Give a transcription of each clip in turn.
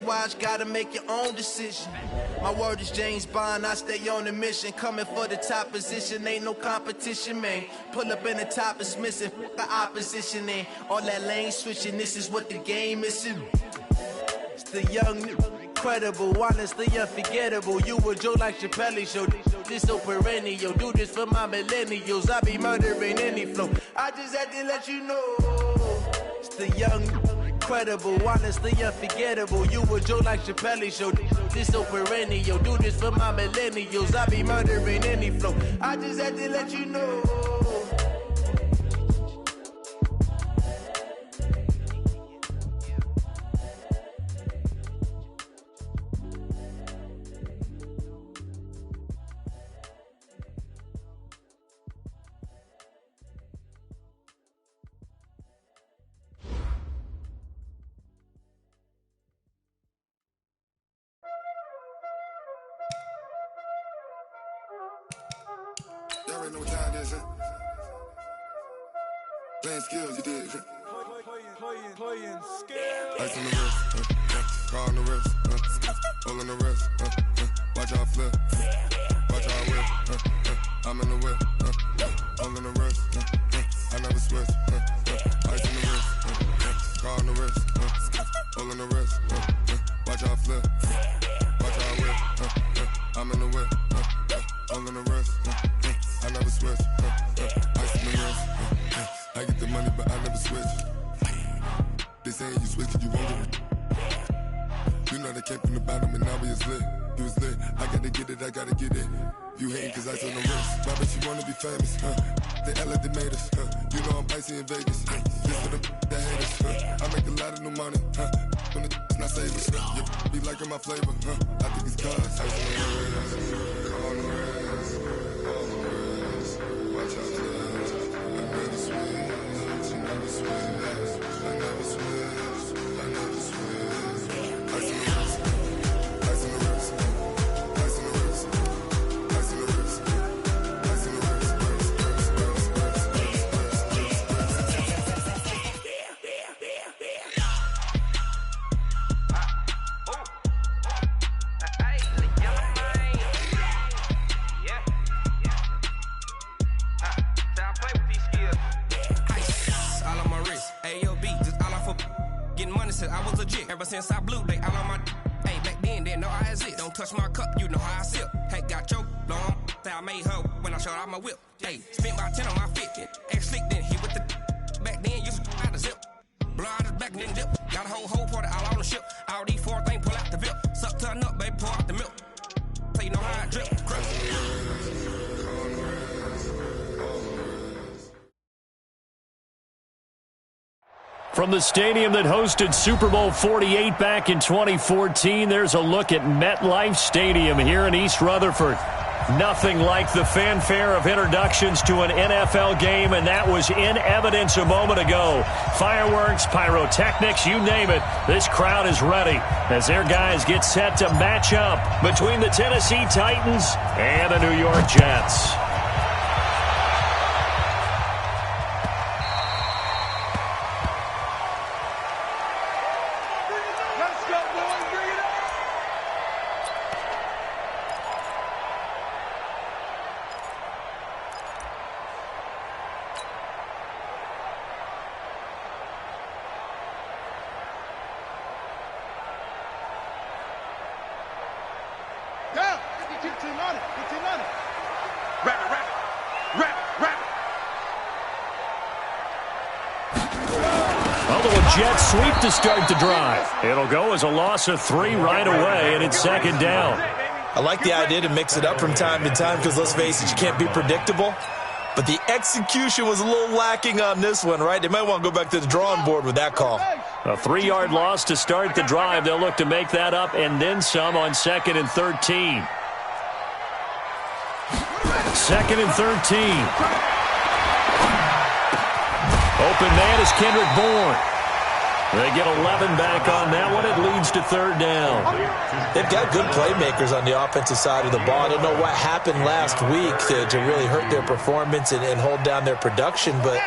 Watch, gotta make your own decision. My word is James Bond, I stay on the mission. Coming for the top position, ain't no competition, man. Pull up in the top is missing, the opposition in. All that lane switching, this is what the game is. It's the young, incredible, honestly unforgettable. You a Joe like Chappelle show, this so perennial. Do this for my millennials, I be murdering any flow. I just had to let you know. It's the young, incredible, honestly unforgettable. You a Joe like Chappelle show, this so perennial. Do this for my millennials, I be murdering any flow. I just had to let you know. Y'all already know what time it is, huh? Playing skills, you did, huh? Playing skills. Ice on the wrist, car on the wrist, hole in the wrist, watch out flip, watch out whip, I'm in the whip, hole in the wrist, I never switch, ice on the wrist, car on the wrist, hole in the wrist, watch out flip, watch out whip, I'm in the whip, hole in the wrist, I never switch, ice in the wrist, I get the money but I never switch. They saying you switch cause you won't get it. You know they came from the bottom and now we is lit. You was lit, I gotta get it, I gotta get it. You hating cause ice on the wrist. Why bet you wanna be famous, They act like they made us, You know I'm icy in Vegas, This for the that hate us, I make a lot of new money, When it's not savers, You be liking my flavor, I think it's cause ice on the wrist, on the wrist, on the wrist. Watch out for this, I never switch, I never switch, I never switch, I never switch. Ice on the wrist, ice on the wrist, ice on the wrist, ice on the wrist, ice on the wrist, I was legit ever since I blew they all on my hey back then didn't know I exist. Don't touch my cup, you know how I sip. Hey, got choked long, say I made her when I showed out my whip. Hey, spent about 10 on my fit. Ex slick then hit with the back then used to out the zip. Blood is back then dip. Got a whole party all on the ship. All these four things pull out the VIP. Suck to a nut, baby, pour out the milk. So you know how I drip. From the stadium that hosted Super Bowl 48 back in 2014, there's a look at MetLife Stadium here in East Rutherford. Nothing like the fanfare of introductions to an NFL game, and that was in evidence a moment ago. Fireworks, pyrotechnics, you name it. This crowd is ready as their guys get set to match up between the Tennessee Titans and the New York Jets. Jets sweep to start the drive. It'll go as a loss of 3 right away, and it's second down. I like the idea to mix it up from time to time because, let's face it, you can't be predictable. But the execution was a little lacking on this one, right? They might want to go back to the drawing board with that call. A 3-yard loss to start the drive. They'll look to make that up and then some on 2nd and 13. 2nd and 13. Open man is Kendrick Bourne. They get 11 back on that one. It leads to third down. They've got good playmakers on the offensive side of the ball. I don't know what happened last week to really hurt their performance and hold down their production, but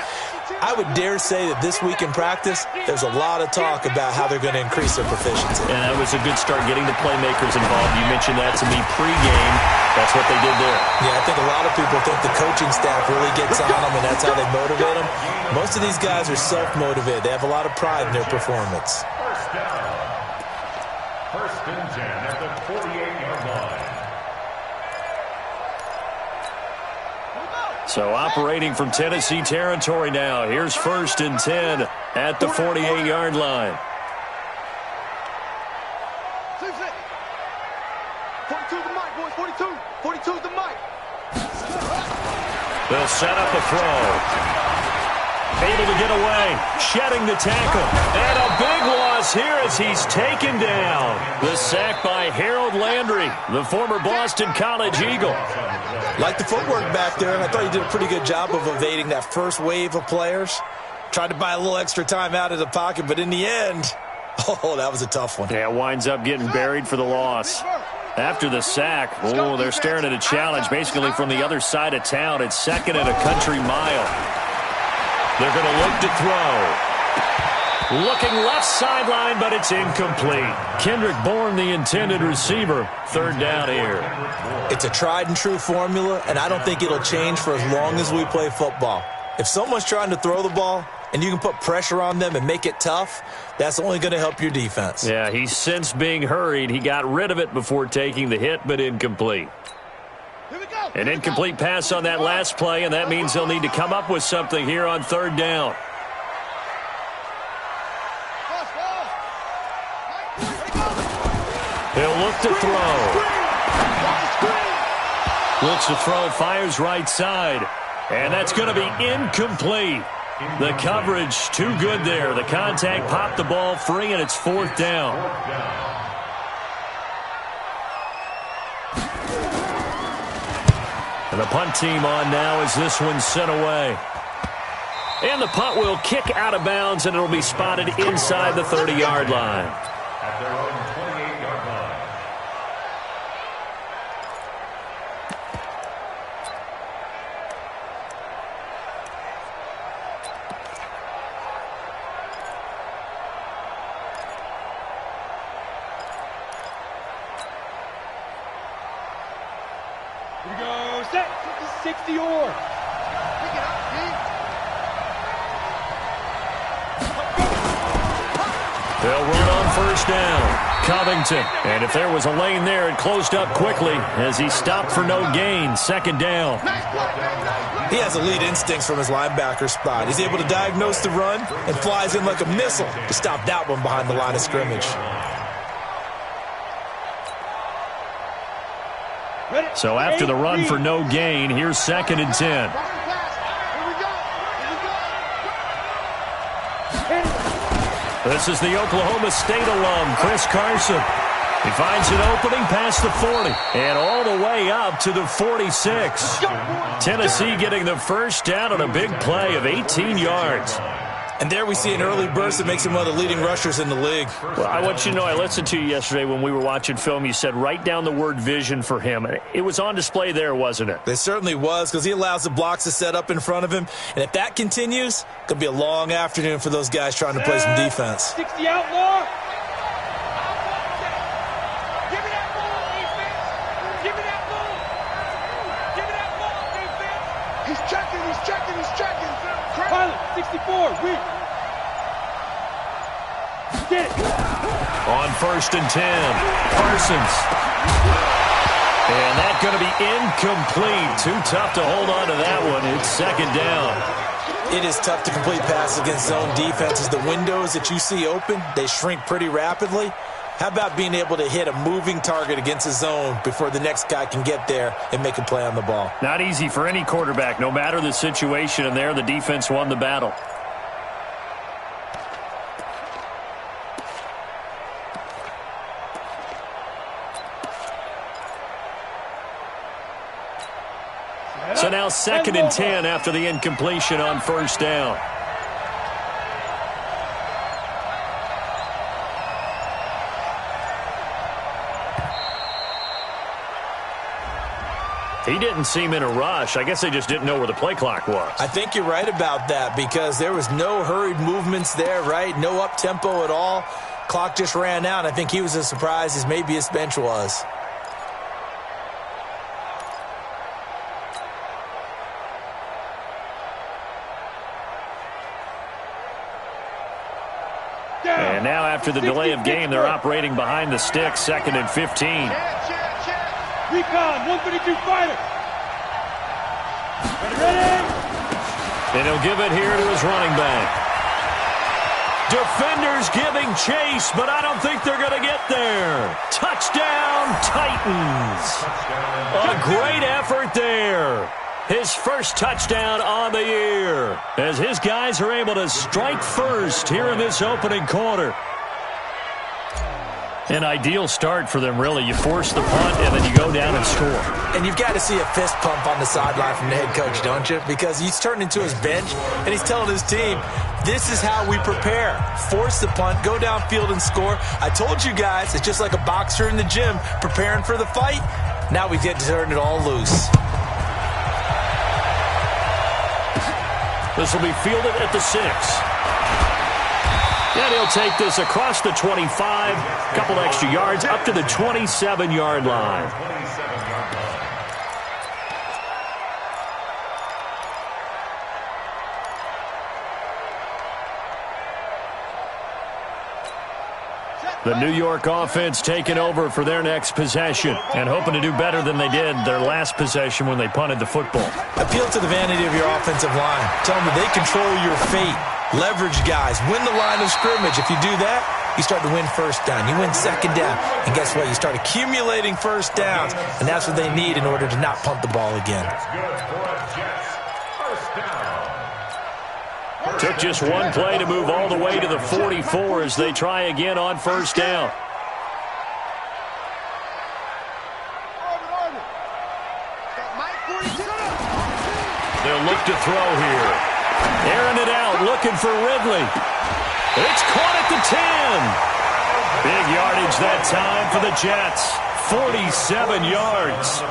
I would dare say that this week in practice, there's a lot of talk about how they're going to increase their proficiency. And that was a good start, getting the playmakers involved. You mentioned that to me pregame. That's what they did there. Yeah, I think a lot of people think the coaching staff really gets on them, and that's how they motivate them. Most of these guys are self-motivated. They have a lot of pride in their performance. First and 10 at the 48-yard line. So operating from Tennessee territory now. Here's first and 10 at the 48-yard line. 42 the mic, boys. 42. 42 the mic. They'll set up a throw. Able to get away, shedding the tackle, and a big loss here as he's taken down. The sack by Harold Landry, the former Boston College Eagle. Like the footwork back there, I thought he did a pretty good job of evading that first wave of players. Tried to buy a little extra time out of the pocket, but in the end, oh, that was a tough one. Yeah, winds up getting buried for the loss. After the sack, oh, they're staring at a challenge basically from the other side of town. It's second and a country mile. They're going to look to throw. Looking left sideline, but it's incomplete. Kendrick Bourne, the intended receiver. Third down here. It's a tried-and-true formula, and I don't think it'll change for as long as we play football. If someone's trying to throw the ball and you can put pressure on them and make it tough, that's only going to help your defense. Yeah, he's since being hurried. He got rid of it before taking the hit, but incomplete. An incomplete pass on that last play, and that means they'll need to come up with something here on third down. He'll look to throw. Looks to throw, fires right side. And that's going to be incomplete. The coverage too good there. The contact popped the ball free, and it's fourth down. And the punt team on now as this one's sent away. And the punt will kick out of bounds, and it'll be spotted inside the 30-yard line. At their own 28-yard line. Here we go. Set. 60 or. They'll run on first down. Covington. And if there was a lane there, it closed up quickly as he stopped for no gain. Second down. He has elite instincts from his linebacker spot. He's able to diagnose the run and flies in like a missile to stop that one behind the line of scrimmage. So after the run for no gain, here's second and 10. This is the Oklahoma State alum, Chris Carson. He finds an opening past the 40 and all the way up to the 46. Tennessee getting the first down on a big play of 18 yards. And there we see an early burst that makes him one of the leading rushers in the league. Well, I want you to know, I listened to you yesterday when we were watching film. You said write down the word vision for him. It was on display there, wasn't it? It certainly was, because he allows the blocks to set up in front of him. And if that continues, it's going to be a long afternoon for those guys trying to play some defense. 60 outlaw. Pilot, 64, weak. Get it. On first and 10, Parsons. And that's going to be incomplete. Too tough to hold on to that one. It's second down. It is tough to complete passes against zone defenses. The windows that you see open, they shrink pretty rapidly. How about being able to hit a moving target against a zone before the next guy can get there and make a play on the ball? Not easy for any quarterback, no matter the situation, and there the defense won the battle. So now second and 10 after the incompletion on first down. He didn't seem in a rush. I guess they just didn't know where the play clock was. I think you're right about that because there was no hurried movements there, right? No up-tempo at all. Clock just ran out. I think he was as surprised as maybe his bench was. And now after the delay of game, they're operating behind the sticks, 2nd and 15. Recon, 132 fighter. And he'll give it here to his running back. Defenders giving chase, but I don't think they're going to get there. Touchdown, Titans. A great effort there. His first touchdown on the year as his guys are able to strike first here in this opening quarter. An ideal start for them, really. You force the punt, and then you go down and score. And you've got to see a fist pump on the sideline from the head coach, don't you? Because he's turned into his bench, and he's telling his team, this is how we prepare. Force the punt, go downfield and score. I told you guys, it's just like a boxer in the gym preparing for the fight. Now we get to turn it all loose. This will be fielded at the 6. And he'll take this across the 25, a couple extra yards, up to the 27-yard line. The New York offense taking over for their next possession and hoping to do better than they did their last possession when they punted the football. Appeal to the vanity of your offensive line. Tell them that they control your fate. Leverage guys. Win the line of scrimmage. If you do that, you start to win first down. You win second down. And guess what? You start accumulating first downs. And that's what they need in order to not punt the ball again. Took just one play to move all the way to the 44 as they try again on first down. They'll look to throw here. Airing it out, looking for Ridley. It's caught at the 10. Big yardage that time for the Jets. 47 yards.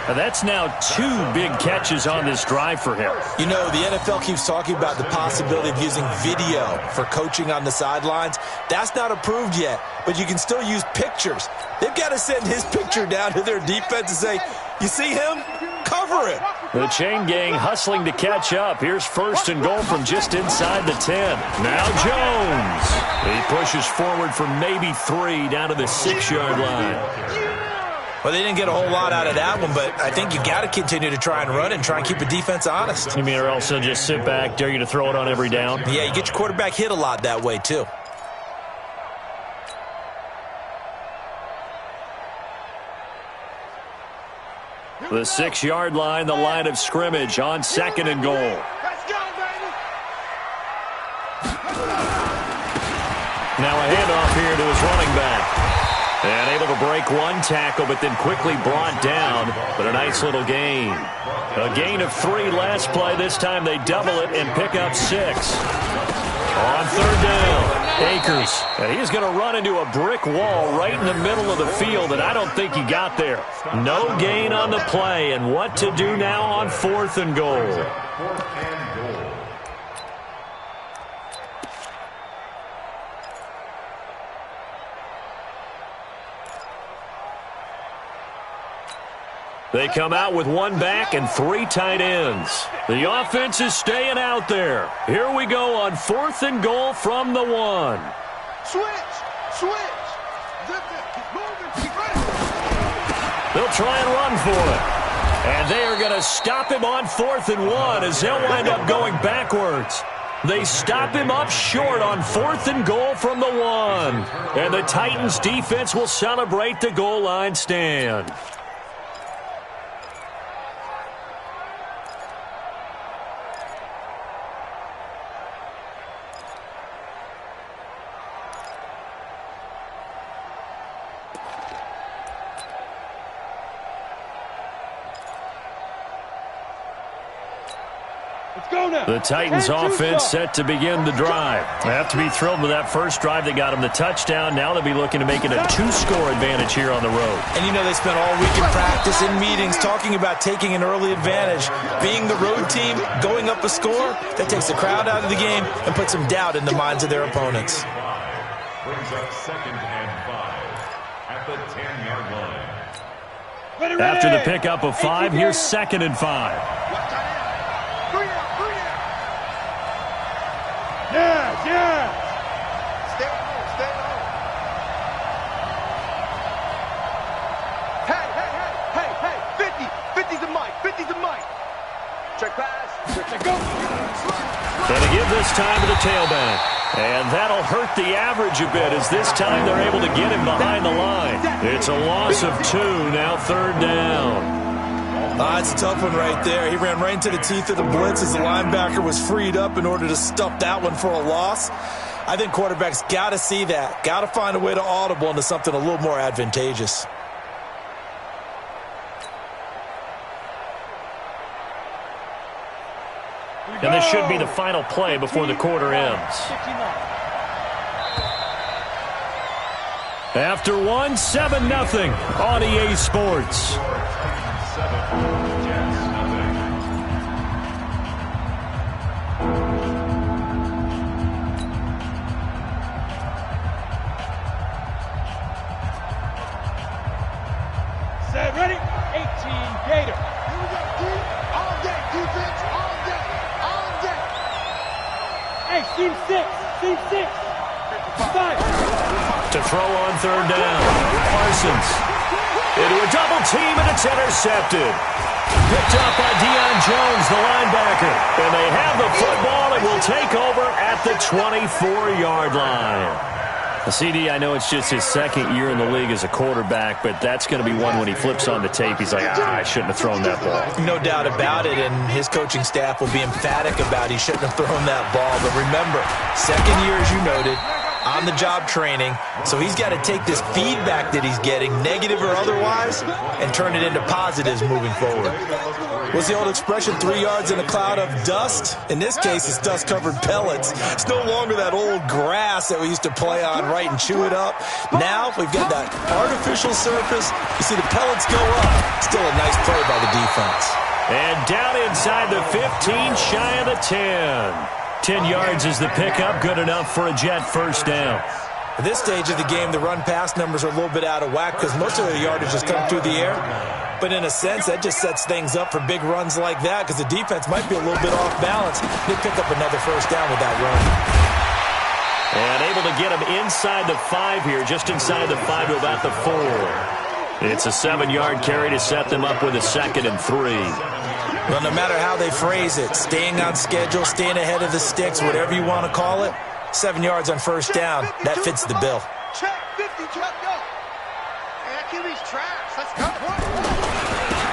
That's now 2 big catches on this drive for him. You know, the NFL keeps talking about the possibility of using video for coaching on the sidelines. That's not approved yet, but you can still use pictures. They've got to send his picture down to their defense and say, you see him? Cover it. The chain gang hustling to catch up. Here's 1st and goal from just inside the 10. Now Jones. He pushes forward for maybe 3 down to the 6-yard line. Well, they didn't get a whole lot out of that one, but I think you got to continue to try and run and try and keep the defense honest. You mean or else they'll just sit back, dare you to throw it on every down? Yeah, you get your quarterback hit a lot that way, too. The 6-yard line, the line of scrimmage on 2nd and goal. Let's go, baby. Now a handoff here to his running back. And able to break one tackle, but then quickly brought down. But a nice little gain. A gain of 3 last play. This time they double it and pick up 6. On 3rd down, Akers. And he's going to run into a brick wall right in the middle of the field, and I don't think he got there. No gain on the play, and what to do now on 4th and goal. They come out with 1 back and 3 tight ends. The offense is staying out there. Here we go on 4th and goal from the 1. Switch. Zip it. Keep moving. Keep running. They'll try and run for it. And they are going to stop him on 4th and 1 as they'll wind up going backwards. They stop him up short on 4th and goal from the 1. And the Titans defense will celebrate the goal line stand. The Titans offense set to begin the drive. They have to be thrilled with that first drive. They got them the touchdown. Now they'll be looking to make it a 2-score advantage here on the road. And you know they spent all week in practice, in meetings, talking about taking an early advantage. Being the road team, going up a score, that takes the crowd out of the game and puts some doubt in the minds of their opponents. Brings up 2nd and 5 at the 10-yard line. After the pickup of 5, here's 2nd and 5. Yeah. Stay home. Hey. 50's a mic. Check pass. Check go. And to give this time to the tailback. And that'll hurt the average a bit as this time they're able to get him behind the line. It's a loss of 2, now 3rd down. It's a tough one right there. He ran right into the teeth of the blitz as the linebacker was freed up in order to stuff that one for a loss. I think quarterbacks got to see that. Got to find a way to audible into something a little more advantageous. And this should be the final play before the quarter ends. After 1, 7-0 on EA Sports. Set, ready? 18 Gator. Here we go. All day, defense, all day. Hey, team 6. 5. To throw on 3rd down. Parsons into a double team, and it's intercepted. Picked up by Deion Jones, the linebacker. And they have the football and will take over at the 24-yard line. CD, I know it's just his 2nd year in the league as a quarterback, but that's going to be one when he flips on the tape. He's like, I shouldn't have thrown that ball. No doubt about it, and his coaching staff will be emphatic about he shouldn't have thrown that ball. But remember, 2nd year, as you noted, on-the-job training, so he's got to take this feedback that he's getting, negative or otherwise, and turn it into positives moving forward. What's the old expression, 3 yards in a cloud of dust? In this case, it's dust-covered pellets. It's no longer that old grass that we used to play on, right, and chew it up. Now, we've got that artificial surface. You see the pellets go up. Still a nice play by the defense. And down inside the 15, shy of the 10. 10 yards is the pickup, good enough for a Jet first down. At this stage of the game, the run-pass numbers are a little bit out of whack because most of the yardage has come through the air. But in a sense, that just sets things up for big runs like that because the defense might be a little bit off balance. They pick up another first down with that run. And able to get him inside the 5 here, just inside the 5 to about the 4. It's a 7-yard carry to set them up with a 2nd and 3. Well, no matter how they phrase it, staying on schedule, staying ahead of the sticks, whatever you want to call it, 7 yards on first down, that fits the bill. Check, 50, check, go. Hey, that QB's trash. Let's go.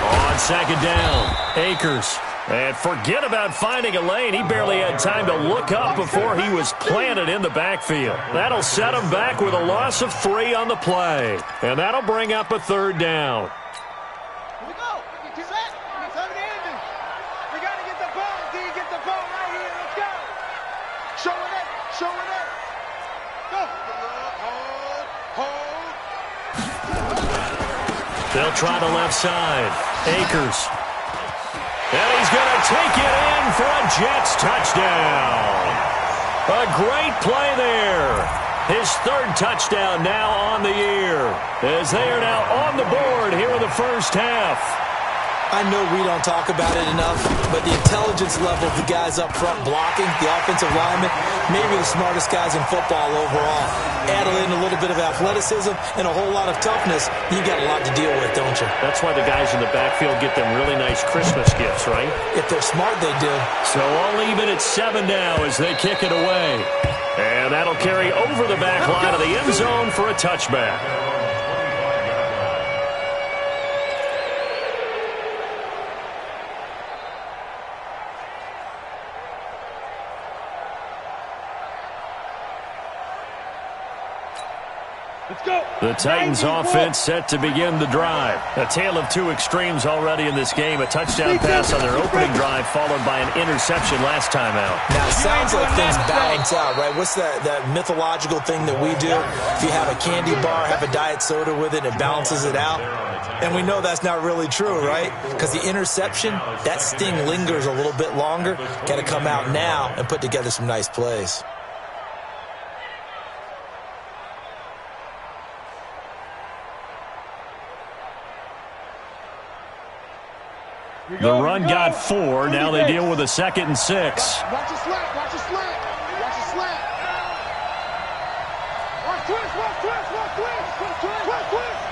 On 2nd down, Akers. And forget about finding a lane. He barely had time to look up before he was planted in the backfield. That'll set him back with a loss of 3 on the play. And that'll bring up a 3rd down. Here we go. Set. It's on the ending. We got to get the ball. D, get the ball right here. Let's go. Show it up. Go. Hold. They'll try the left side. Akers. And he's going to take it in for a Jets touchdown. A great play there. His 3rd touchdown now on the year, as they are now on the board here in the first half. I know we don't talk about it enough, but the intelligence level of the guys up front blocking, the offensive linemen, maybe the smartest guys in football overall. Add in a little bit of athleticism and a whole lot of toughness, you got a lot to deal with, don't you? That's why the guys in the backfield get them really nice Christmas gifts, right? If they're smart, they do. So I'll leave it at 7 now as they kick it away. And that'll carry over the back line of the end zone for a touchback. Let's go. The Titans offense set to begin the drive. A tale of two extremes already in this game. A touchdown pass on their opening drive followed by an interception last time out. Now, it sounds like things balance out, right? What's that mythological thing that we do? If you have a candy bar, have a diet soda with it, it balances it out. And we know that's not really true, right? Because the interception, that sting lingers a little bit longer. Got to come out now and put together some nice plays. The run got 4. Now they deal with a 2nd and 6. Watch your slant. Watch your slant. Watch your slant. Watch twist. Watch twist. Watch twist. Watch twist.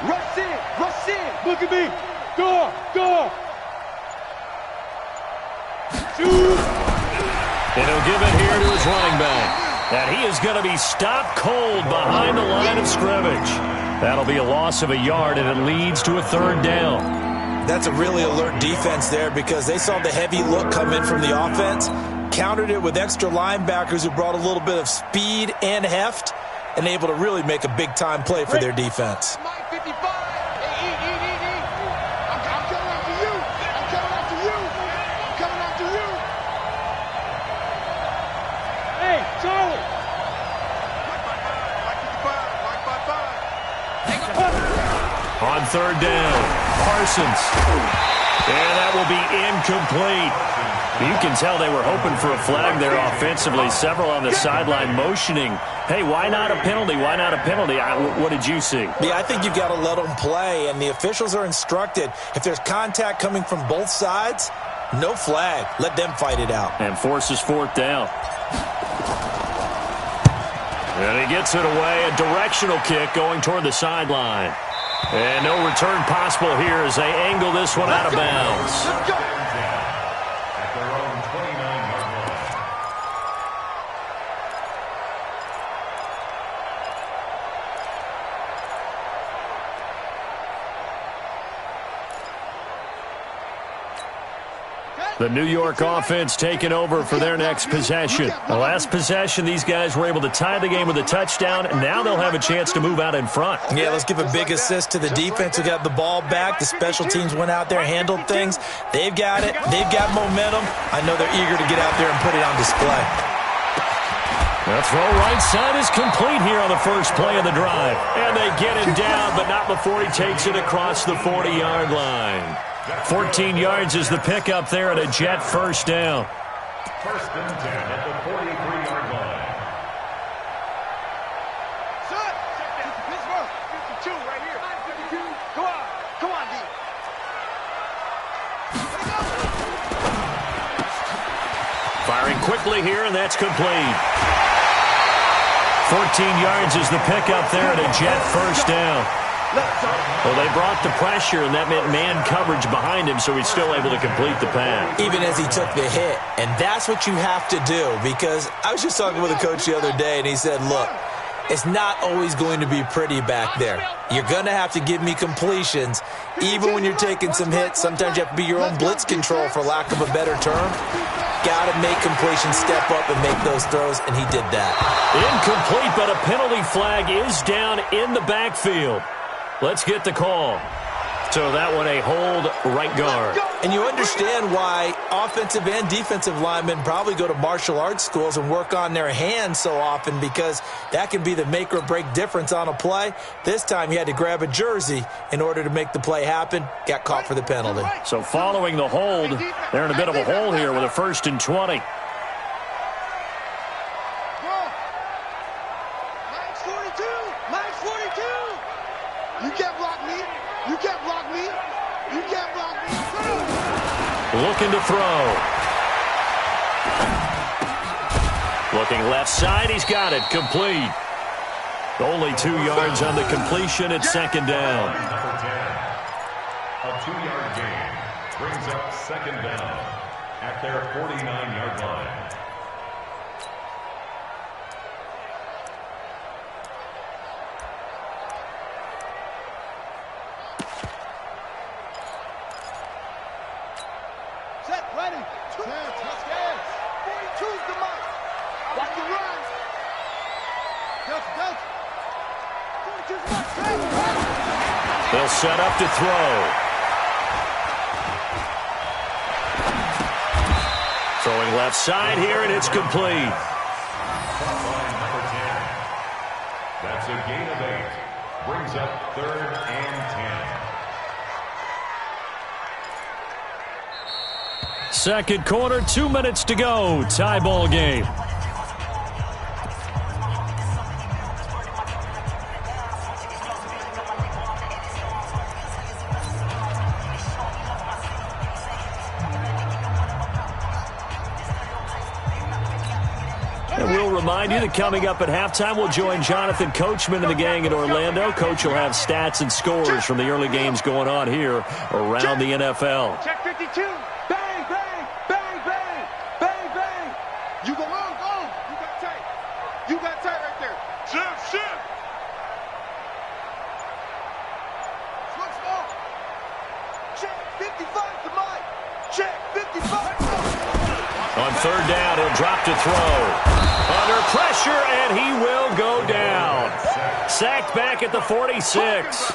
Rush in. Rush in. Look at me. Go. Go. Shoot. And he'll give it here to his running back. And he is going to be stopped cold behind the line of scrimmage. That'll be a loss of a yard, and it leads to a 3rd down. That's a really alert defense there because they saw the heavy look come in from the offense, countered it with extra linebackers who brought a little bit of speed and heft, and able to really make a big-time play for their defense. Mike 55. Hey, I'm coming after you. I'm coming after you. I'm coming after you. Hey, Charlie. On 3rd down, Parsons. And that will be incomplete. You can tell they were hoping for a flag there offensively. Several on the sideline motioning. Hey, why not a penalty? Why not a penalty? What did you see? Yeah, I think you've got to let them play, and the officials are instructed. If there's contact coming from both sides, no flag. Let them fight it out. And forces 4th down. And he gets it away. A directional kick going toward the sideline. And no return possible here as they angle this one out of bounds. At their own 29-yard line. The New York offense taking over for their next possession. The last possession, these guys were able to tie the game with a touchdown, and now they'll have a chance to move out in front. Yeah, let's give a big assist to the defense who got the ball back. The special teams went out there, handled things. They've got it. They've got momentum. I know they're eager to get out there and put it on display. The throw right side is complete here on the first play of the drive. And they get him down, but not before he takes it across the 40-yard line. 14 yards is the pickup there at a Jet 1st down. 1st and 10 at the 43-yard line. Shut. Pittsburgh. 52 right here. 52. Come on. Come on, D. Firing quickly here, and that's complete. 14 yards is the pickup there at a Jet 1st down. Well, they brought the pressure, and that meant man coverage behind him, so he's still able to complete the pass. Even as he took the hit. And that's what you have to do, because I was just talking with a coach the other day, and he said, look, it's not always going to be pretty back there. You're going to have to give me completions. Even when you're taking some hits, sometimes you have to be your own blitz control, for lack of a better term. Got to make completions, step up and make those throws, and he did that. Incomplete, but a penalty flag is down in the backfield. Let's get the call. So that one a hold right guard. And you understand why offensive and defensive linemen probably go to martial arts schools and work on their hands so often, because that can be the make or break difference on a play. This time he had to grab a jersey in order to make the play happen. Got caught for the penalty. So following the hold, they're in a bit of a hole here with a 1st and 20. You can't block me. You can't block me. You can't block me. Looking to throw. Looking left side. He's got it. Complete. Only 2 yards on the completion at 2nd down. Number 10. A 2-yard gain brings up 2nd down at their 49-yard line. Ready. 2. Let's go. 42's the mark. Watch the run. They'll set up to throw. Throwing left side here, and it's complete. That's a gain of 8. Brings up 3rd and 10. Second quarter, 2 minutes to go. Tie ball game. Remind you that coming up at halftime, we'll join Jonathan Coachman and the gang in Orlando. Coach will have stats and scores from the early games going on here around the NFL. Check 52. Bang, bang, bang, bang, bang, bang. You go on, go. You got tight. You got tight right there. Shift. Slow. Check 55 to Mike. Check 55. On third down, he'll drop to throw. Under pressure, and he will go down. Sacked back at the 46.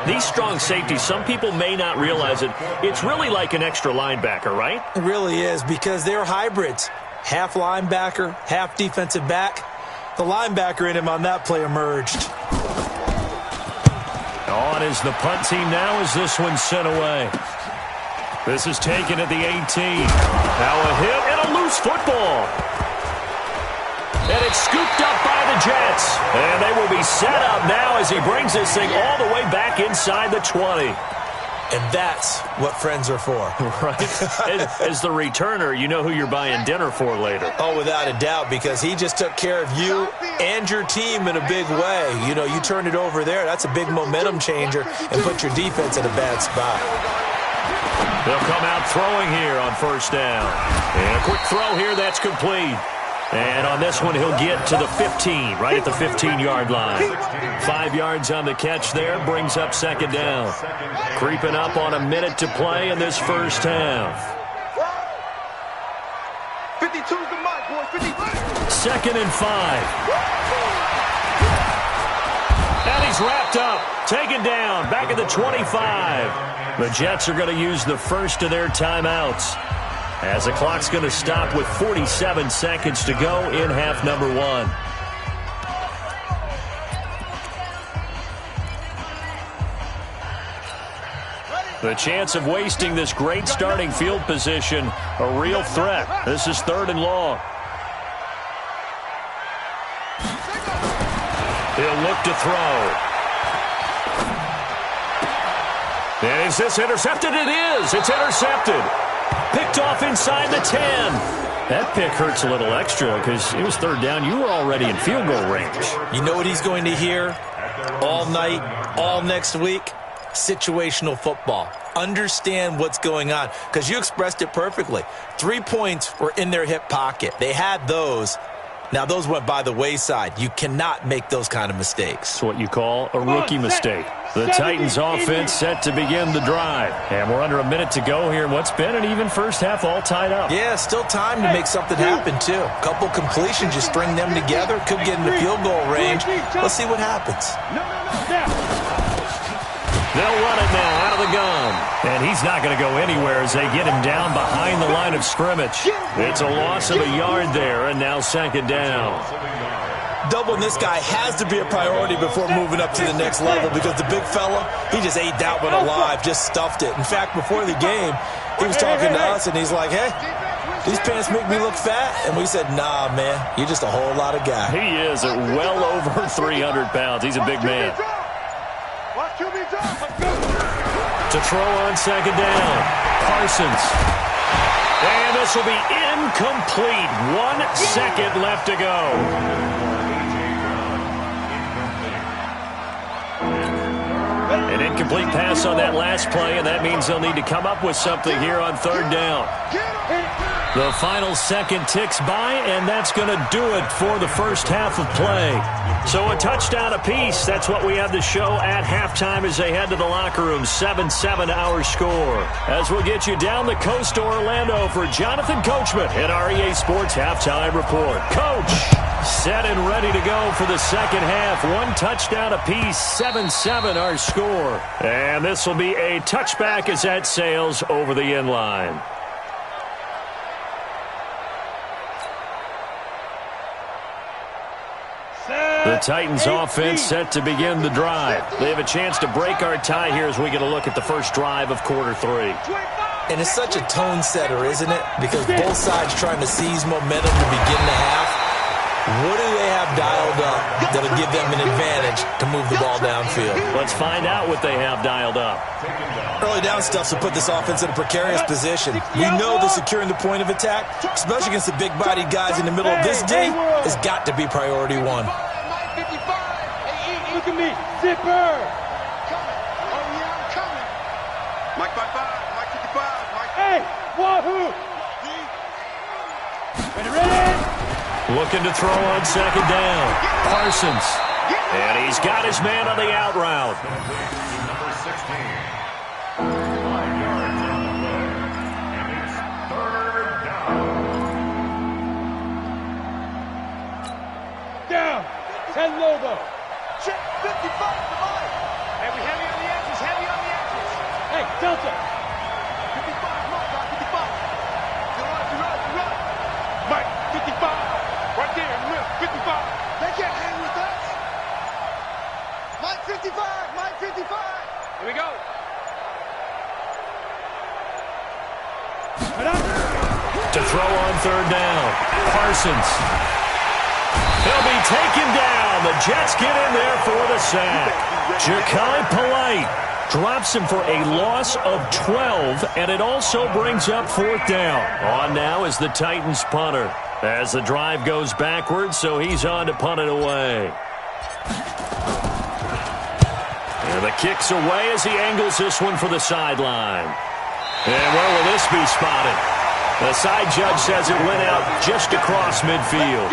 These strong safeties, some people may not realize it. It's really like an extra linebacker, right? It really is, because they're hybrids. Half linebacker, half defensive back. The linebacker in him on that play emerged. On is the punt team now as this one's sent away. This is taken at the 18. Now a hit and a loose football. And it's scooped up by the Jets. And they will be set up now as he brings this thing all the way back inside the 20. And that's what friends are for. Right. As the returner, you know who you're buying dinner for later. Oh, without a doubt, because he just took care of you and your team in a big way. You know, you turn it over there, that's a big momentum changer, and put your defense in a bad spot. They'll come out throwing here on first down. And a quick throw here, that's complete. And on this one, he'll get to the 15, right at the 15-yard line. 5 yards on the catch there, brings up second down. Creeping up on a minute to play in this first half. 52's the mark, boy. 50. Second and 5. And he's wrapped up, taken down, back at the 25. The Jets are going to use the first of their timeouts, as the clock's going to stop with 47 seconds to go in half number 1. The chance of wasting this great starting field position, a real threat. This is third and long. He'll look to throw. And is this intercepted? It is. It's intercepted. Picked off inside the 10. That pick hurts a little extra because it was third down. You were already in field goal range. You know what he's going to hear all night, all next week? Situational football. Understand what's going on, because you expressed it perfectly. 3 points were in their hip pocket. They had those. Now, those went by the wayside. You cannot make those kind of mistakes. It's what you call a rookie mistake. The Titans offense set to begin the drive. And we're under a minute to go here in what's been an even first half, all tied up. Yeah, still time to make something happen, too. A couple completions, you string them together, could get in the field goal range. Let's see what happens. They'll run it now out of the gun. And he's not going to go anywhere as they get him down behind the line of scrimmage. It's a loss of a yard there, and now second down. Doubling this guy has to be a priority before moving up to the next level, because the big fella, he just ate that one alive, just stuffed it. In fact, before the game, he was talking to us, and he's like, hey, these pants make me look fat. And we said, nah, man, you're just a whole lot of guy. He is at well over 300 pounds. He's a big man. To throw on second down, Parsons. And this will be incomplete. 1 second left to go. An incomplete pass on that last play, and that means they'll need to come up with something here on third down. The final second ticks by, and that's going to do it for the first half of play. So a touchdown apiece. That's what we have to show at halftime as they head to the locker room. 7-7 our score. As we'll get you down the coast to Orlando for Jonathan Coachman in our EA Sports Halftime Report. Coach! Set and ready to go for the second half. One touchdown apiece, 7-7 our score. And this will be a touchback as that sails over the end line. The Titans offense set to begin the drive. They have a chance to break our tie here as we get a look at the first drive of quarter 3. And it's such a tone setter, isn't it? Because both sides trying to seize momentum to begin the half. What do they have dialed up that'll give them an advantage to move the ball downfield? Let's find out what they have dialed up. Early down stuff will put this offense in a precarious position. We know that securing the point of attack, especially against the big-bodied guys in the middle of this D, has got to be priority 1. Look at me, zipper! Oh, yeah, I'm coming. Mike 55, Mike 55, Mike. Hey, wahoo! Ready? Looking to throw on second down. Parsons. And he's got his man on the out route. Number 16. 5 yards on the play. And it's third down. Down. 10 Lobo. Check 55 to Mike. Hey, we heavy on the edges, heavy on the edges. Hey, Delta. 55, Mike, 55. You're right. Mike, 55. Right there in the middle, 55. They can't hang with us. Mike 55, Mike 55. Here we go. To throw on third down. Parsons. He'll be taken down. The Jets get in there for the sack. Ja'Kai Polite drops him for a loss of 12, and it also brings up fourth down. On now is the Titans punter. As the drive goes backwards, so he's on to punt it away. And the kick's away as he angles this one for the sideline. And where will this be spotted? The side judge says it went out just across midfield.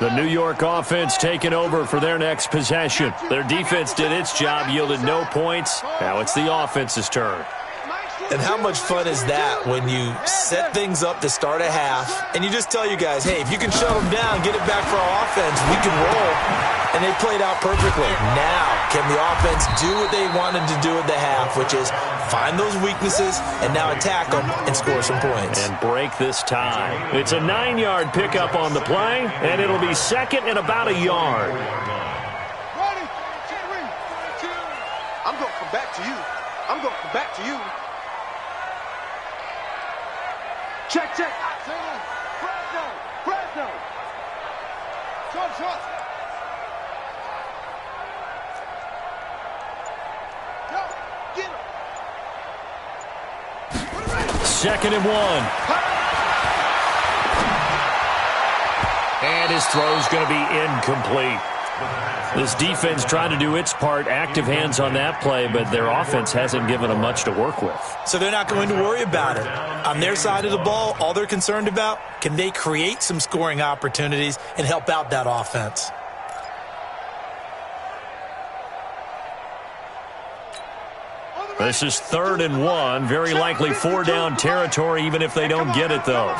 The New York offense taking over for their next possession. Their defense did its job, yielded no points. Now it's the offense's turn. And how much fun is that when you set things up to start a half and you just tell you guys, hey, if you can shut them down, get it back for our offense, we can roll. And they played out perfectly. Now, can the offense do what they wanted to do at the half, which is find those weaknesses and now attack them and score some points. And break this tie. It's a 9-yard pickup on the play, and it'll be second and about a yard. Ready? I'm going to come back to you. I'm going to come back to you. Check. Fresno. Short. Go. Get him. Second and 1. And his throw's going to be incomplete. This defense trying to do its part, active hands on that play, but their offense hasn't given them much to work with. So they're not going to worry about it. On their side of the ball, all they're concerned about, can they create some scoring opportunities and help out that offense? This is third and 1, very likely 4-down territory, even if they don't get it, though.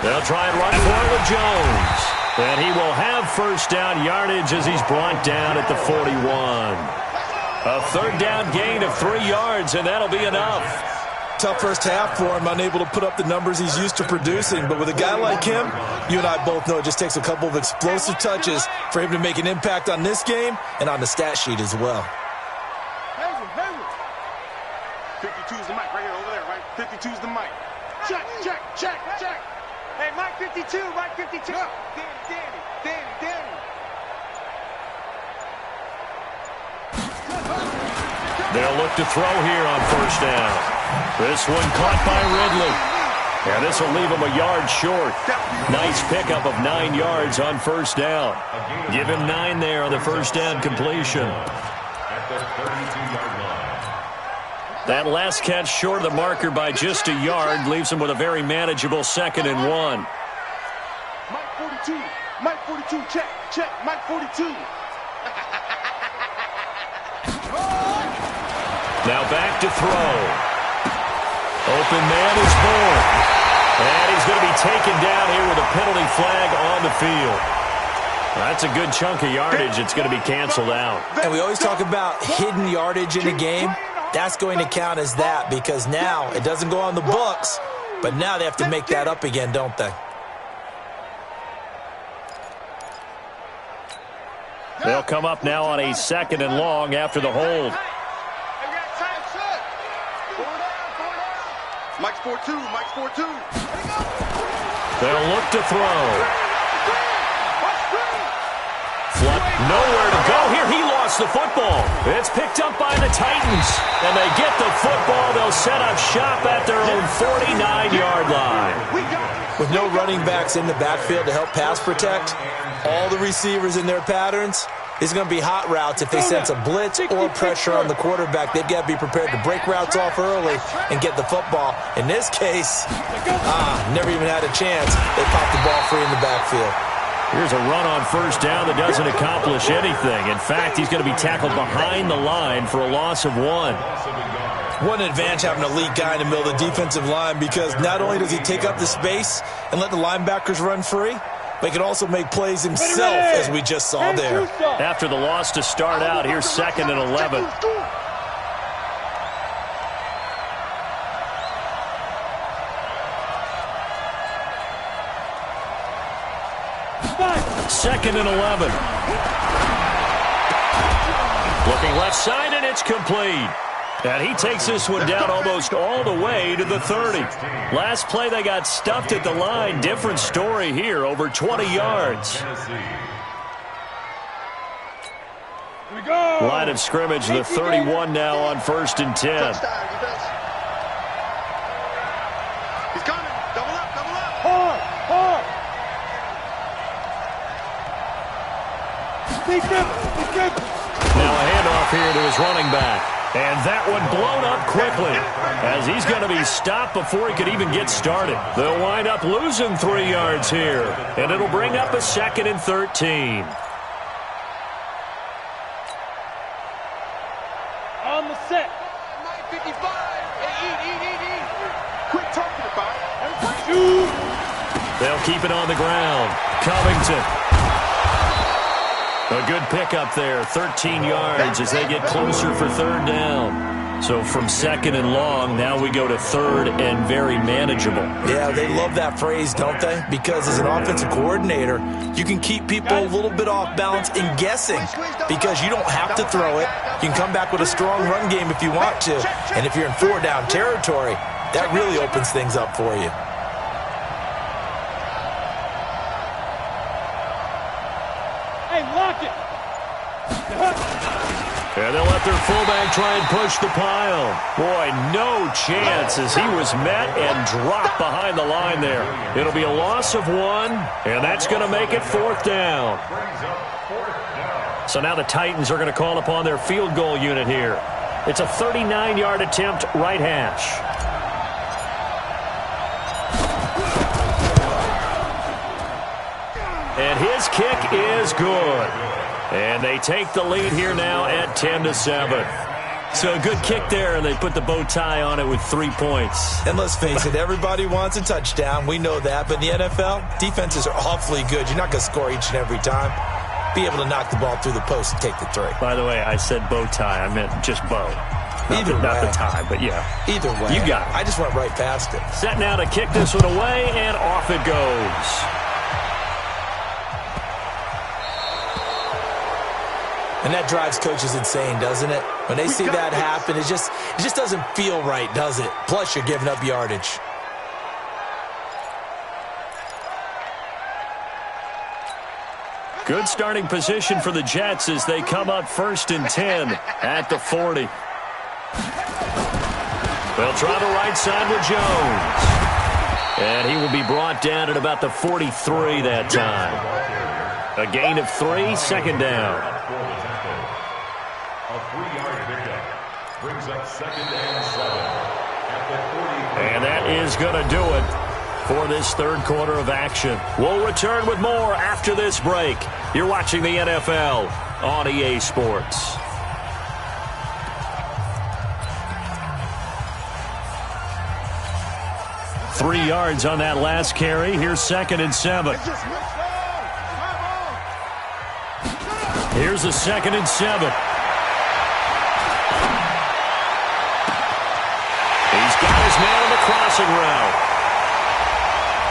They'll try and run for it with Jones. And he will have first down yardage as he's brought down at the 41. A third down gain of 3 yards, and that'll be enough. Tough first half for him, unable to put up the numbers he's used to producing. But with a guy like him, you and I both know it just takes a couple of explosive touches for him to make an impact on this game and on the stat sheet as well. 52's the mic right here, over there, right? 52's the mic. Check. Hey, Mike 52. No. Danny. They'll look to throw here on first down. This one caught by Ridley. And this will leave him a yard short. Nice pickup of 9 yards on first down. Give him 9 there on the first down completion. At the 32-yard line. That last catch short of the marker by just a yard leaves him with a very manageable second and 1. Mike 42. 42, check, check, Mike 42. Now back to throw. Open man is born. And he's going to be taken down here with a penalty flag on the field. That's a good chunk of yardage. It's going to be canceled out. And we always talk about hidden yardage in the game. That's going to count as that because now it doesn't go on the books, but now they have to make that up again, don't they? They'll come up now on a 2nd and long after the hold. Mike's 4-2, Mike's 4-2. They'll look to throw. Flood, nowhere to go. Here he lost the football. It's picked up by the Titans. And they get the football. They'll set up shop at their own 49-yard line. With no running backs in the backfield to help pass protect, all the receivers in their patterns, it's going to be hot routes if they sense a blitz or pressure on the quarterback. They've got to be prepared to break routes off early and get the football. In this case, never even had a chance. They popped the ball free in the backfield. Here's a run on first down that doesn't accomplish anything. In fact, he's going to be tackled behind the line for a loss of 1. What an advantage having an elite guy in the middle of the defensive line because not only does he take up the space and let the linebackers run free, but he can also make plays himself, as we just saw there. After the loss to start out, here's 2nd and 11. Second and 11. Looking left side, and it's complete. And he takes this one down almost all the way to the 30. Last play, they got stuffed at the line. Different story here, over 20 yards. Line of scrimmage, the 31 now on 1st and 10. He's coming. Double up, double up. Hard, hard. Now a handoff here to his running back. And that one blown up quickly as he's going to be stopped before he could even get started. They'll wind up losing 3 yards here, and it'll bring up a 2nd and 13. On the set. 55. Hey, eat. Quit talking about it. They'll keep it on the ground. Covington. A good pickup there, 13 yards as they get closer for 3rd down. So from 2nd and long, now we go to 3rd and very manageable. Yeah, they love that phrase, don't they? Because as an offensive coordinator, you can keep people a little bit off balance and guessing because you don't have to throw it. You can come back with a strong run game if you want to. And if you're in 4-down territory, that really opens things up for you. And they'll let their fullback try and push the pile. Boy, no chance as he was met and dropped behind the line there. It'll be a loss of 1, and that's going to make it 4th down. So now the Titans are going to call upon their field goal unit here. It's a 39-yard attempt, right hash. And his kick is good. And they take the lead here now at 10-7. So a good kick there, and they put the bow tie on it with 3 points. And let's face it, everybody wants a touchdown. We know that. But in the NFL, defenses are awfully good. You're not going to score each and every time. Be able to knock the ball through the post and take the 3. By the way, I said bow tie. I meant just bow. Not the tie, but yeah. Either way. You got it. I just went right past it. Set now to kick this one away, and off it goes. And that drives coaches insane, doesn't it? When they see that happen, it just doesn't feel right, does it? Plus, you're giving up yardage. Good starting position for the Jets as they come up 1st and 10 at the 40. They'll try the right side with Jones. And he will be brought down at about the 43 that time. A gain of 3, 2nd down. A 3-yard pickup brings up 2nd and 7 at the 40. And that is going to do it for this third quarter of action. We'll return with more after this break. You're watching the NFL on EA Sports. Three yards on that last carry. Here's 2nd and 7. Here's a 2nd and 7. He's got his man on the crossing route.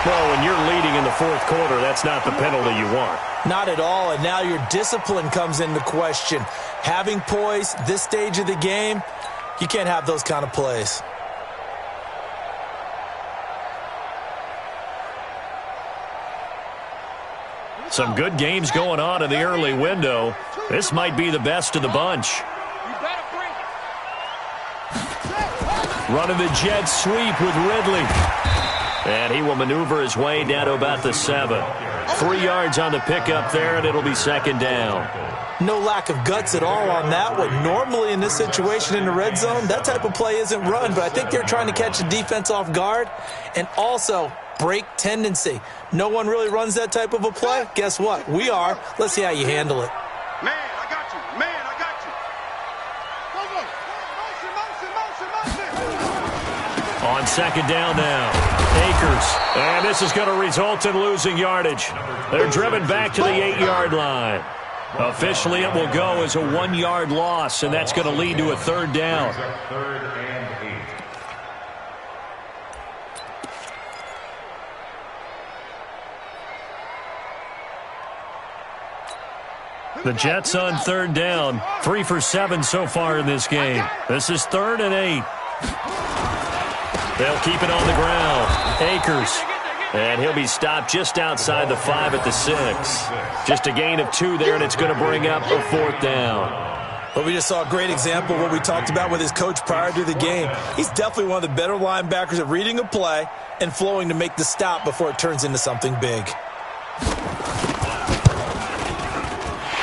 Well, when you're leading in the fourth quarter, that's not the penalty you want. Not at all, and now your discipline comes into question. Having poise this stage of the game, you can't have those kind of plays. Some good games going on in the early window. This might be the best of the bunch. Running the jet sweep with Ridley. And he will maneuver his way down to about the 7. 3 yards on the pickup there, and it'll be 2nd down. No lack of guts at all on that one. Normally in this situation in the red zone, that type of play isn't run, but I think they're trying to catch the defense off guard and also break tendency. No one really runs that type of a play. Guess what? We are. Let's see how you handle it. Man, I got you. Man, I got you. On 2nd down now, Akers. And this is going to result in losing yardage. They're driven back to the 8-yard line. Officially, it will go as a 1-yard loss, and that's going to lead to a 3rd down. 3rd and 8. The Jets on 3rd down. 3 for 7 so far in this game. This is 3rd and 8. They'll keep it on the ground. Akers. And he'll be stopped just outside the 5 at the 6. Just a gain of 2 there, and it's going to bring up a 4th down. Well, we just saw a great example of what we talked about with his coach prior to the game. He's definitely one of the better linebackers at reading a play and flowing to make the stop before it turns into something big.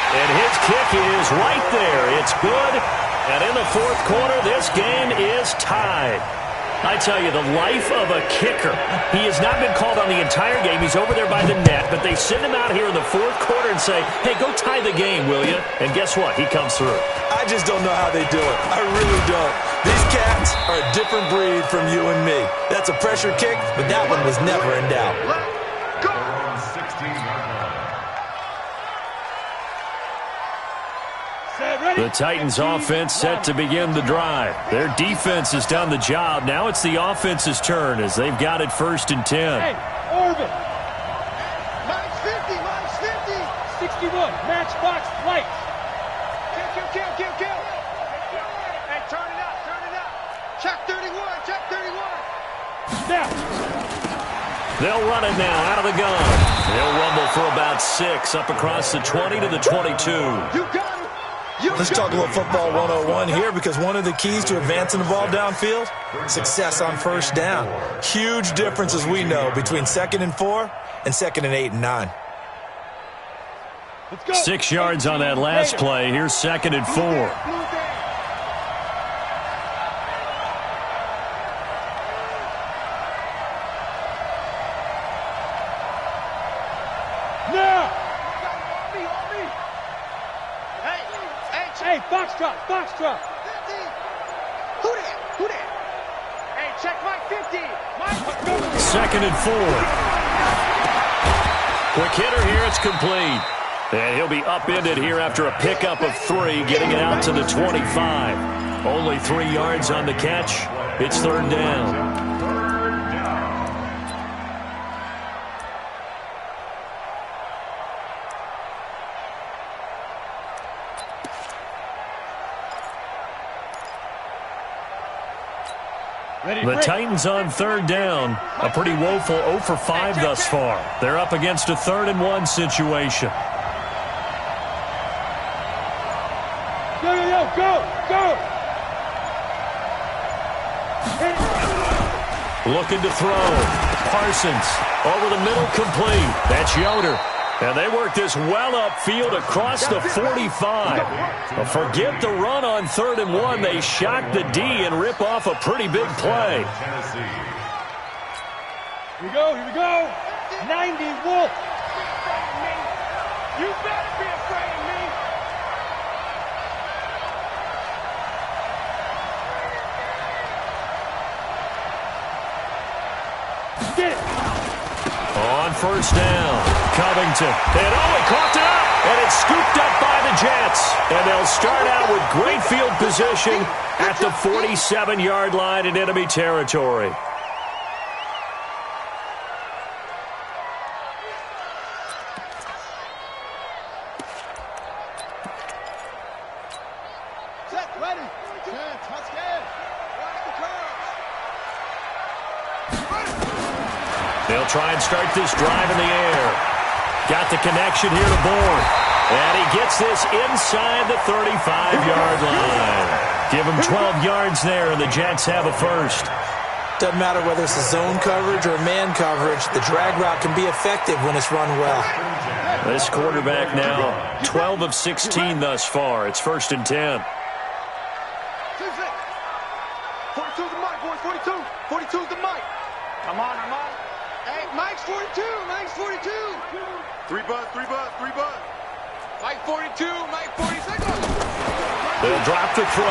And his kick is right there. It's good. And in the fourth quarter, this game is tied. I tell you, the life of a kicker. He has not been called on the entire game. He's over there by the net, but they send him out here in the fourth quarter and say, hey, go tie the game, will you? And guess what? He comes through. I just don't know how they do it. I really don't. These cats are a different breed from you and me. That's a pressure kick, but that one was never in doubt. Go! 16-yard line. The Titans offense set to begin the drive. Their defense has done the job. Now it's the offense's turn as they've got it 1st and 10. Hey, Orbit. Minus 50, minus 50. 61, matchbox lights. Kill. Hey, turn it up. Check 31. Now. They'll run it now out of the gun. They'll rumble for about 6 up across the 20 to the 22. You got it. Let's talk a little football 101 here, because one of the keys to advancing the ball downfield, success on 1st down. Huge difference, as we know, between 2nd and 4 and 2nd and 8 and 9. 6 yards on that last play. Here's 2nd and 4. Hey, box drop. Who that? Hey, check my 50. 2nd and 4. Quick hitter here, it's complete. And he'll be upended here after a pickup of 3, getting it out to the 25. Only 3 yards on the catch. It's 3rd down. The Titans on 3rd down. A pretty woeful 0 for 5 thus far. They're up against a 3rd and 1 situation. Go! Looking to throw. Parsons over the middle, complete. That's Yoder. And they work this well upfield across the 45. Forget the run on 3rd and 1. They shock the D and rip off a pretty big play. Here we go, here we go. 90 Wolf. You better be afraid of me. Get it. On first down, Covington. And he caught it up. And it's scooped up by the Jets. And they'll start out with great field position at the 47-yard line in enemy territory. They'll try and start this drive in the air. Got the connection here to Bourne. And he gets this inside the 35-yard line. Give him 12 yards there, and the Jets have a first. Doesn't matter whether it's a zone coverage or man coverage. The drag route can be effective when it's run well. This quarterback now, 12 of 16 thus far. It's 1st and 10. 42's the mic, boys. 42. 42's the mic. Come on, I'm on. Hey, Mike's 42. Mike's 42. 3 butts, 3 butts, 3 butts. Mike 42. Mike 46. They'll drop the throw.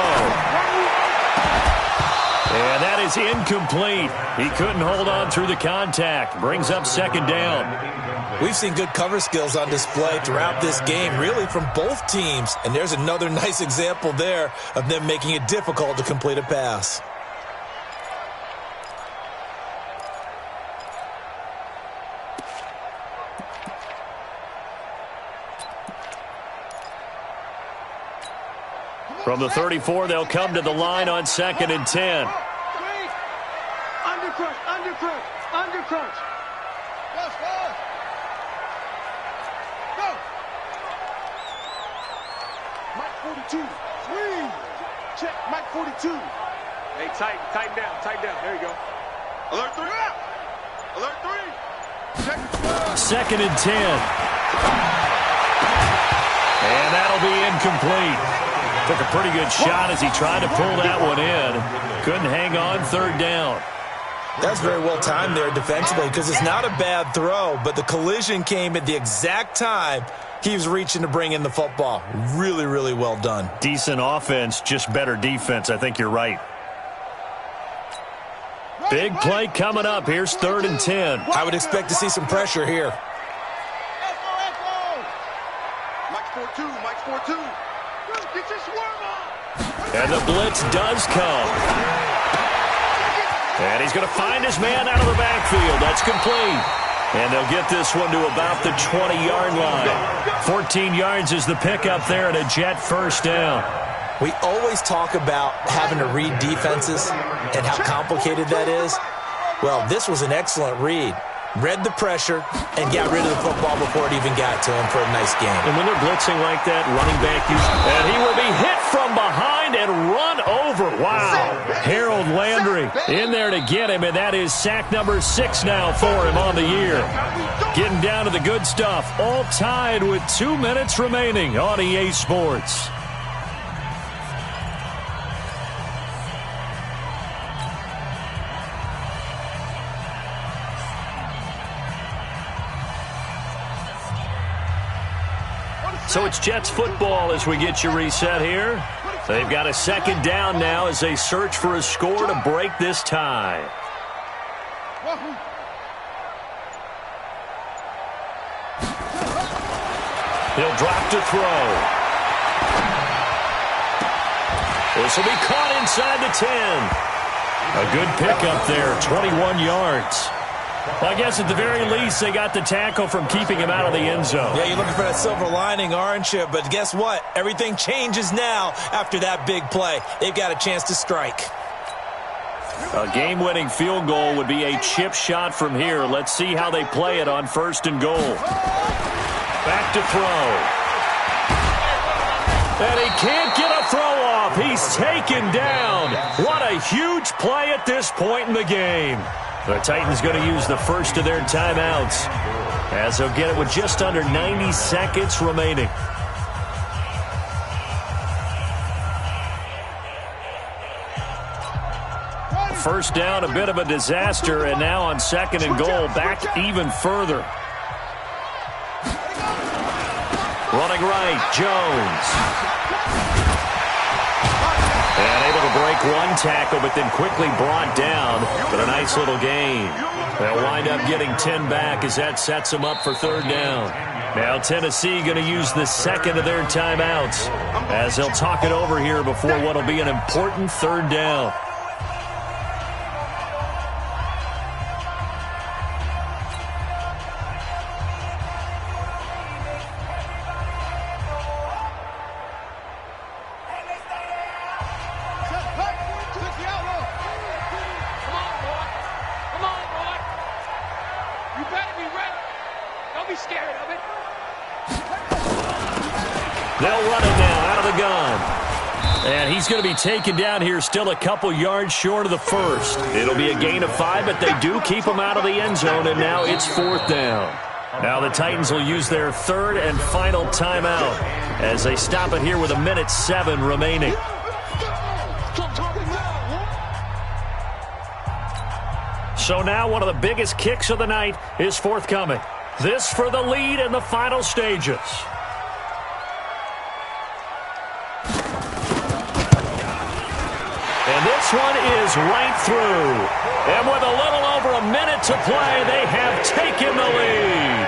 And that is incomplete. He couldn't hold on through the contact. Brings up 2nd down. We've seen good cover skills on display throughout this game, really from both teams. And there's another nice example there of them making it difficult to complete a pass. From the 34, they'll come to the line on 2nd and 10. Undercrunch, undercrunch, undercrunch. Go. Mike 42. Swing. Check. Mike 42. Hey, tighten down. There you go. Alert 3. Alert 3. Check. 2nd and 10. And that'll be incomplete. Took a pretty good shot as he tried to pull that one in. Couldn't hang on 3rd down. That's very well timed there defensively because it's not a bad throw, but the collision came at the exact time he was reaching to bring in the football. Really, really well done. Decent offense, just better defense. I think you're right. Big play coming up. Here's 3rd and 10. I would expect to see some pressure here. Mike's 4-2. Mike's 4-2. Get your swerve on. And the blitz does come. And he's going to find his man out of the backfield. That's complete. And they'll get this one to about the 20-yard line. 14 yards is the pickup there and a Jet 1st down. We always talk about having to read defenses and how complicated that is. Well, this was an excellent read. Read the pressure and got rid of the football before it even got to him for a nice game. And when they're blitzing like that, running back and he will be hit from behind and run over. Wow. Harold Landry in there to get him, and that is sack number 6 now for him on the year. Getting down to the good stuff. All tied with 2 minutes remaining on EA Sports. So it's Jets football as we get you reset here. They've got a 2nd down now as they search for a score to break this tie. He'll drop to throw. This will be caught inside the 10. A good pickup there, 21 yards. Well, I guess at the very least, they got the tackle from keeping him out of the end zone. Yeah, you're looking for that silver lining, aren't you? But guess what? Everything changes now after that big play. They've got a chance to strike. A game-winning field goal would be a chip shot from here. Let's see how they play it on 1st and goal. Back to throw. And he can't get a throw off. He's taken down. What a huge play at this point in the game. The Titans going to use the first of their timeouts as they'll get it with just under 90 seconds remaining. first down, a bit of a disaster, and now on 2nd and goal, back even further. Running right, Jones. And able to break one tackle, but then quickly brought down. But a nice little gain. They'll wind up getting 10 back as that sets them up for 3rd down. Now Tennessee going to use the 2nd of their timeouts as they'll talk it over here before what will be an important 3rd down. They'll run it now out of the gun. And he's going to be taken down here still a couple yards short of the first. It'll be a gain of 5, but they do keep him out of the end zone, and now it's 4th down. Now the Titans will use their 3rd and final timeout as they stop it here with 1:07 remaining. So now one of the biggest kicks of the night is forthcoming. This for the lead in the final stages. And this one is right through. And with a little over a minute to play, they have taken the lead.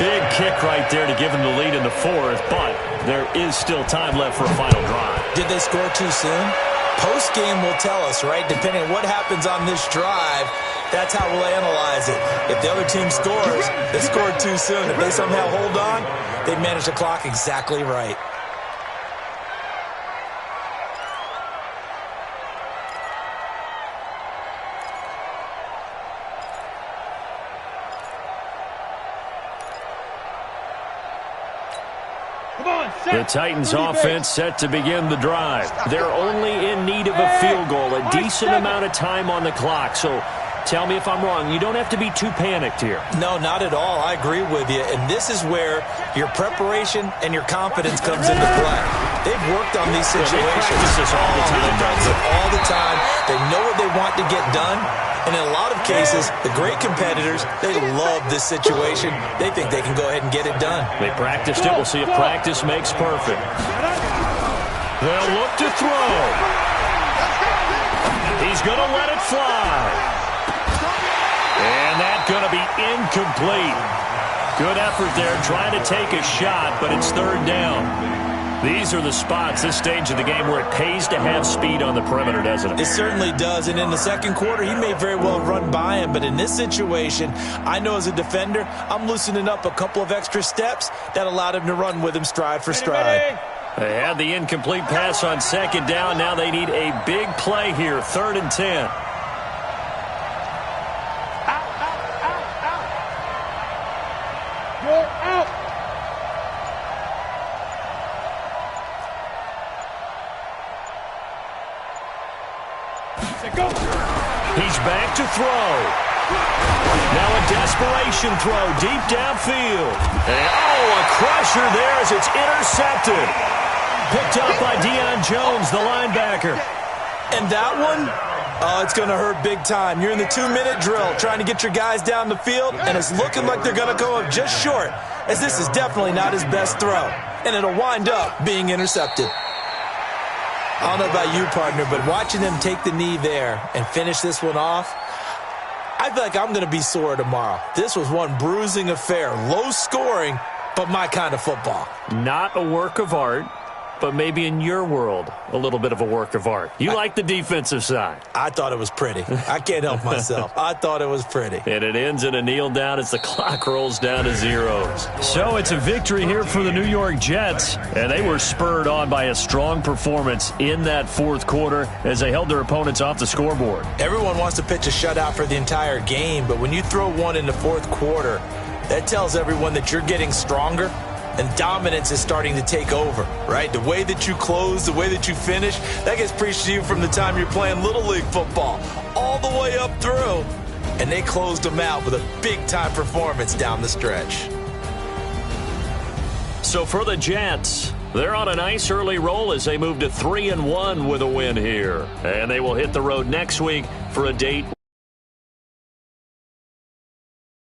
Big kick right there to give them the lead in the 4th, but there is still time left for a final drive. Did they score too soon? Post-game will tell us, right? Depending on what happens on this drive, that's how we'll analyze it. If the other team scores, they scored too soon. If they somehow hold on, they manage the clock exactly right. The Titans offense set to begin the drive. They're only in need of a field goal, a decent amount of time on the clock. So tell me if I'm wrong. You don't have to be too panicked here. No, not at all. I agree with you. And this is where your preparation and your confidence comes into play. They've worked on these situations. They practice this all the time. They practice it all the time. They know what they want to get done. And in a lot of cases, the great competitors, they love this situation. They think they can go ahead and get it done. They practiced it. We'll see if practice makes perfect. They'll look to throw. He's going to let it fly. And that's going to be incomplete. Good effort there trying to take a shot, but it's 3rd down. These are the spots, this stage of the game, where it pays to have speed on the perimeter, doesn't it? It certainly does, and in the 2nd quarter, he may very well run by him, but in this situation, I know as a defender, I'm loosening up a couple of extra steps that allowed him to run with him stride for stride. They had the incomplete pass on 2nd down. Now they need a big play here, 3rd and 10. He's back to throw. Now a desperation throw deep downfield. And, a crusher there as it's intercepted. Picked up by Deion Jones, the linebacker. And that one, it's going to hurt big time. You're in the 2-minute drill trying to get your guys down the field, and it's looking like they're going to go up just short, as this is definitely not his best throw. And it'll wind up being intercepted. I don't know about you, partner, but watching them take the knee there and finish this one off, I feel like I'm going to be sore tomorrow. This was one bruising affair. Low scoring, but my kind of football. Not a work of art, but maybe in your world, a little bit of a work of art. You like the defensive side. I thought it was pretty. I can't help myself. I thought it was pretty. And it ends in a kneel down as the clock rolls down to zeros. So it's a victory here for the New York Jets, and they were spurred on by a strong performance in that 4th quarter as they held their opponents off the scoreboard. Everyone wants to pitch a shutout for the entire game, but when you throw one in the 4th quarter, that tells everyone that you're getting stronger. And dominance is starting to take over, right? The way that you close, the way that you finish, that gets preached to you from the time you're playing Little League football all the way up through. And they closed them out with a big-time performance down the stretch. So for the Jets, They're on a nice early roll as they move to 3-1 with a win here. And they will hit the road next week for a date